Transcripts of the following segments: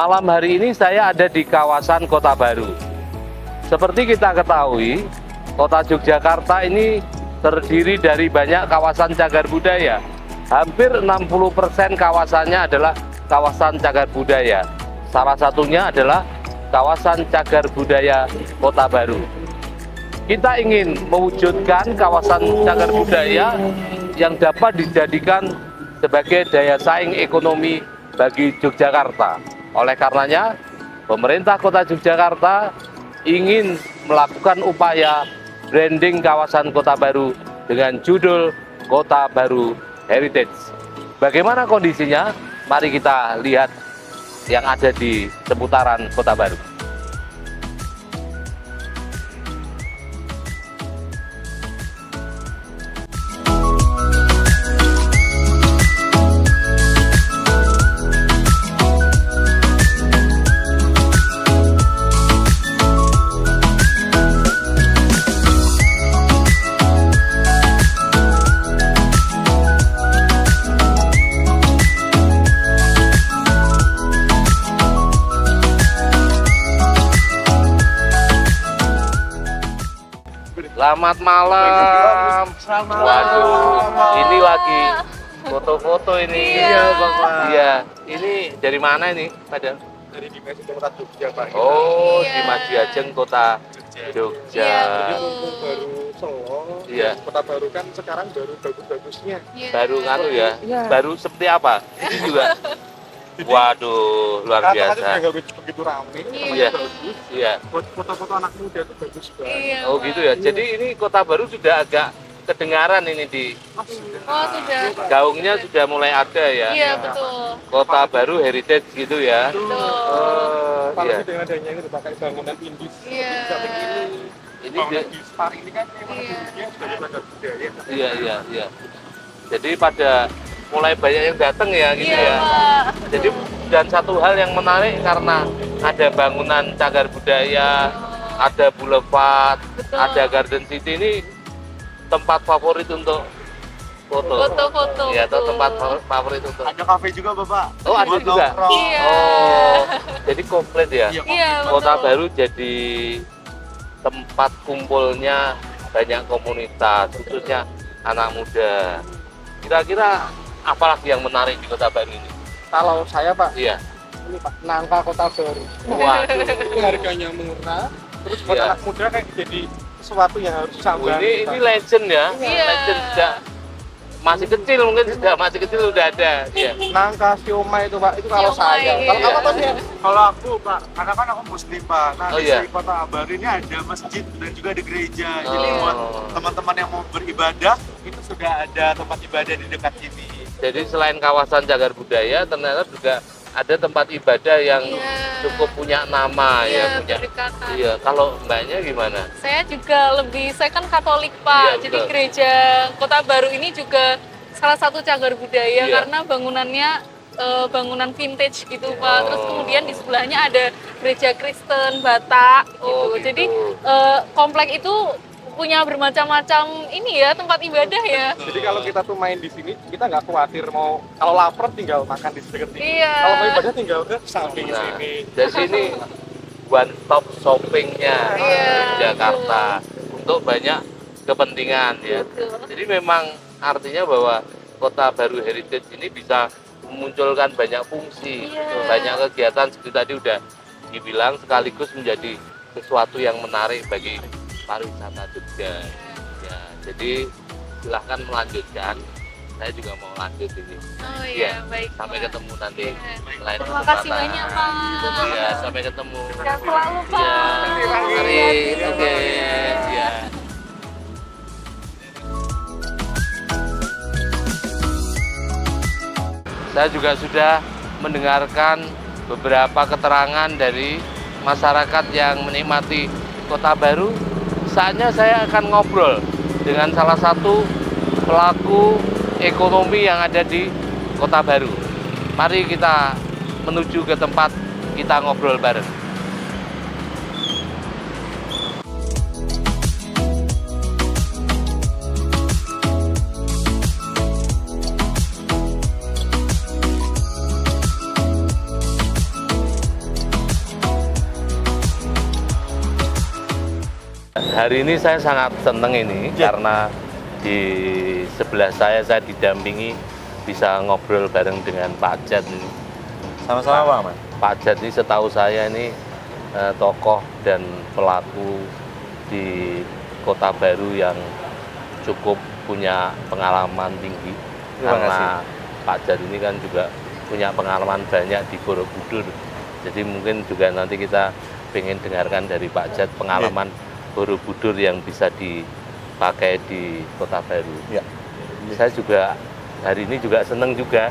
Malam hari ini saya ada di kawasan Kota Baru. Seperti kita ketahui, Kota Yogyakarta ini terdiri dari banyak kawasan cagar budaya. Hampir 60% kawasannya adalah kawasan cagar budaya. Salah satunya adalah kawasan cagar budaya Kota Baru. Kita ingin mewujudkan kawasan cagar budaya yang dapat dijadikan sebagai daya saing ekonomi bagi Yogyakarta. Oleh karenanya, pemerintah Kota Yogyakarta ingin melakukan upaya branding kawasan Kota Baru dengan judul Kota Baru Heritage. Bagaimana kondisinya? Mari kita lihat yang ada di seputaran Kota Baru. Selamat malam. Waduh, ini lagi foto-foto ini. Iya, Bapak. Iya, ini dari mana ini, Padahal? Dari Dimas Kota Jogja, Pak. Oh, Iya. di Majiajeng, Kota Jogja. Iya, Jadi untuk baru Solo, Iya. Kota Baru kan sekarang baru bagus-bagusnya. Iya. Baru nganu ya. Iya. Baru seperti apa? Ini juga. Waduh, luar Kata-kata biasa. juga nggak begitu rame, Iya. namanya bagus. Iya. Buat foto-foto anak muda itu bagus banget. Iya, Oh, Pak. gitu ya. Jadi ini Kota Baru sudah agak kedengaran ini di Oh, sudah. gaungnya sudah mulai ada ya. Iya, betul. Kota Baru Heritage gitu ya. Betul. Oh, Apalagi iya. dengan adanya ini pakai bangunan indus. Iya. Di samping ini, Ini bangunan di- di Spar ini kan memang Iya. dulunya sebagai cagar budaya. Iya, iya, iya. Jadi pada mulai banyak yang datang ya gitu Iya, ya. Pak. Jadi dan satu hal yang menarik karena ada bangunan cagar budaya, ada boulevard, Betul. ada Garden City, ini tempat favorit untuk foto. Foto-foto. Iya, atau betul. tempat favorit untuk. Ada kafe juga, Bapak. Oh, ada Buat juga? nongkrong. Iya. Oh, jadi komplit ya. Iya, Kota betul. Baru jadi tempat kumpulnya banyak komunitas, khususnya anak muda. Kira-kira apalagi yang menarik di Kota Baru ini? Kalau saya, Pak, Iya. ini Pak, nangka Kota Baru. Waduh. Ini harganya murah. Terus buat Iya. anak muda kayak jadi sesuatu yang harus disambar. Ini legend ya. Iya. Legend sejak masih kecil, mungkin sejak masih kecil udah ada. Iya. Nangka siomay itu, Pak, itu kalau Siomay, saya. Kalau iya. kamu apa sih? Kalau aku, Pak, karena kan aku muslim, Pak. Nah, Oh, di iya. Kota Baru ini ada masjid dan juga ada gereja. Jadi Oh. buat teman-teman yang mau beribadah, itu sudah ada tempat ibadah di dekat sini. Jadi selain kawasan cagar budaya, ternyata juga ada tempat ibadah yang Iya. cukup punya nama ya, Iya, punya. berdekatan. Iya. Kalau mbaknya gimana? Saya juga saya kan Katolik, Pak. Iya, Jadi betul. gereja Kota Baru ini juga salah satu cagar budaya Iya. karena bangunannya bangunan vintage gitu, Pak. Terus Oh. kemudian di sebelahnya ada gereja Kristen Batak gitu. Oh, gitu. Jadi komplek itu punya bermacam-macam ini ya tempat ibadah ya. Jadi kalau kita tuh main di sini, kita nggak khawatir mau kalau lapar tinggal makan di dekat sini. Iya. Kalau mau ibadah tinggal ke samping Nah, sini. jadi ini one stop shoppingnya Iya, Jakarta untuk banyak kepentingan ya. Betul. Jadi memang artinya bahwa Kota Baru Heritage ini bisa memunculkan banyak fungsi, Iya. banyak kegiatan seperti tadi udah dibilang, sekaligus menjadi sesuatu yang menarik bagi pariwisata Jogja. Ya, jadi silahkan melanjutkan. Saya juga mau lanjut ini. Oh Iya. iya, baik. Sampai Pak. ketemu nanti. Iya. Lain Terima kasih kesempatan. banyak, Pak. Iya, sampai ketemu. Sehat selalu, Pak. Iya. Mari, Hati-hati. oke. Ya. Saya juga sudah mendengarkan beberapa keterangan dari masyarakat yang menikmati Kota Baru. Saatnya saya akan ngobrol dengan salah satu pelaku ekonomi yang ada di Kota Baru. Mari kita menuju ke tempat kita ngobrol bareng. hari ini saya sangat senang ini Ya. karena di sebelah saya didampingi bisa ngobrol bareng dengan Pak Jat ini. Sama-sama Pak Ahmad. Pak Jat ini setahu saya ini tokoh dan pelaku di Kota Baru yang cukup punya pengalaman tinggi. Terima Karena Pak Jat ini kan juga punya pengalaman banyak di Borobudur. Jadi mungkin juga nanti kita pengen dengarkan dari Pak Jat pengalaman Borobudur yang bisa dipakai di Kota Baru. Ya. Saya juga hari ini juga senang juga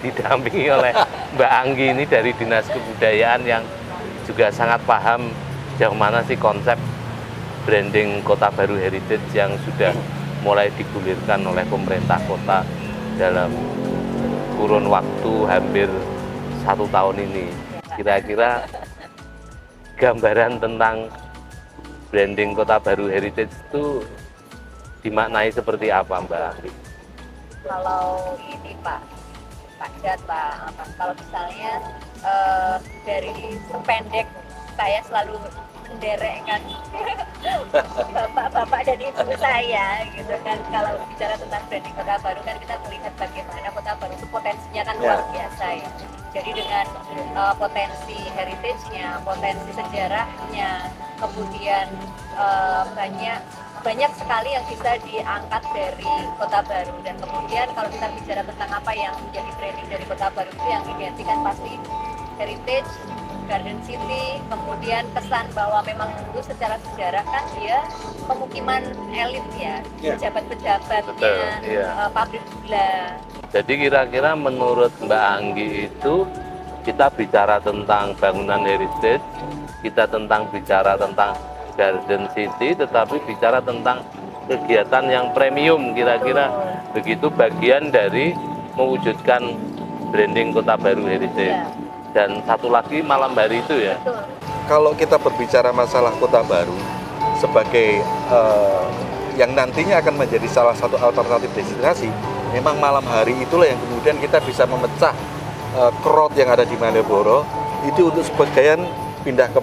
didampingi oleh Mbak Anggi ini dari Dinas Kebudayaan yang juga sangat paham jauh mana sih konsep branding Kota Baru Heritage yang sudah mulai digulirkan oleh pemerintah kota dalam kurun waktu hampir 1 tahun ini. Kira-kira gambaran tentang branding Kota Baru Heritage itu dimaknai seperti apa, Mbak Anggi? Kalau ini Pak Jat, kalau misalnya dari sependek saya selalu menderekkan bapak-bapak dan ibu saya gitu kan, kalau bicara tentang branding Kota Baru kan kita melihat bagaimana Kota Baru itu potensinya kan luar biasa ya. Jadi dengan potensi heritage-nya, potensi sejarahnya, kemudian banyak sekali yang bisa diangkat dari Kota Baru. Dan kemudian kalau kita bicara tentang apa yang menjadi branding dari Kota Baru itu yang identik kan pasti heritage, Garden City, kemudian kesan bahwa memang dulu secara sejarah kan dia pemukiman elit ya, pejabat-pejabatnya, pabrik gula. Jadi kira-kira menurut Mbak Anggi itu kita bicara tentang bangunan heritage, kita bicara tentang Garden City, tetapi bicara tentang kegiatan yang premium, kira-kira begitu bagian dari mewujudkan branding Kota Baru Heritage. Dan satu lagi malam hari itu ya. Betul. Kalau kita berbicara masalah Kota Baru sebagai yang nantinya akan menjadi salah satu alternatif destinasi, memang malam hari itulah yang kemudian kita bisa memecah crowd yang ada di Malioboro itu untuk sebagian pindah ke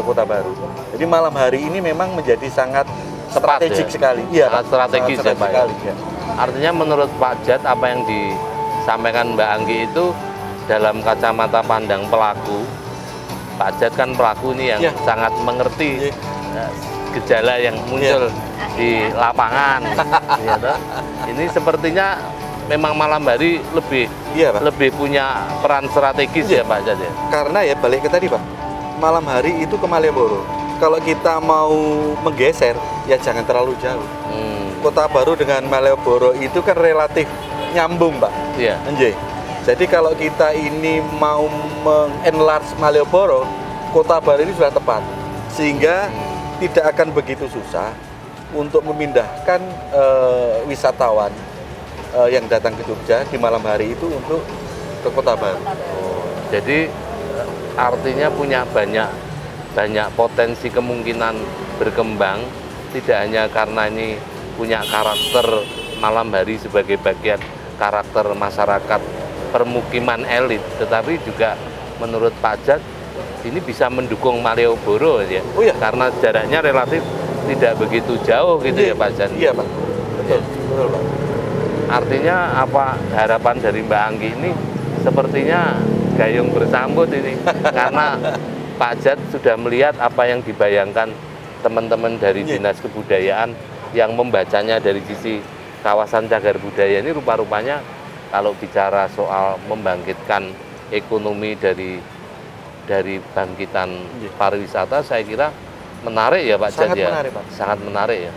Kota Baru. Jadi malam hari ini memang menjadi sangat strategik sekali. Iya, sangat strategis ya, Pak. sekali, ya. Artinya menurut Pak Jat apa yang disampaikan Mbak Anggi itu dalam kacamata pandang pelaku, Pak Jat kan pelaku ini yang sangat mengerti gejala yang muncul di lapangan. Ini sepertinya memang malam hari lebih punya peran strategis ya Pak Jat ya. Karena ya balik ke tadi Pak, malam hari itu ke Malioboro. Kalau kita mau menggeser ya jangan terlalu jauh. Kota Baru dengan Malioboro itu kan relatif nyambung Pak. Iya. Anjay. Jadi kalau kita ini mau mengenlarge Malioboro, Kota Baru ini sudah tepat. Sehingga tidak akan begitu susah untuk memindahkan wisatawan yang datang ke Jogja di malam hari itu untuk ke Kota Baru. Jadi artinya punya banyak potensi kemungkinan berkembang, tidak hanya karena ini punya karakter malam hari sebagai bagian karakter masyarakat permukiman elit, tetapi juga menurut Pak Jat ini bisa mendukung Malioboro ya. Oh iya. Karena jaraknya relatif tidak begitu jauh gitu ya Pak Jat. Iya Pak. Betul, betul Pak. Artinya apa harapan dari Mbak Anggi ini sepertinya gayung bersambut ini karena Pak Jat sudah melihat apa yang dibayangkan teman-teman dari Dinas Kebudayaan yang membacanya dari sisi kawasan cagar budaya ini rupa-rupanya kalau bicara soal membangkitkan ekonomi dari bangkitan pariwisata, saya kira menarik ya Pak Jat ya. Menarik, Pak. Sangat menarik ya.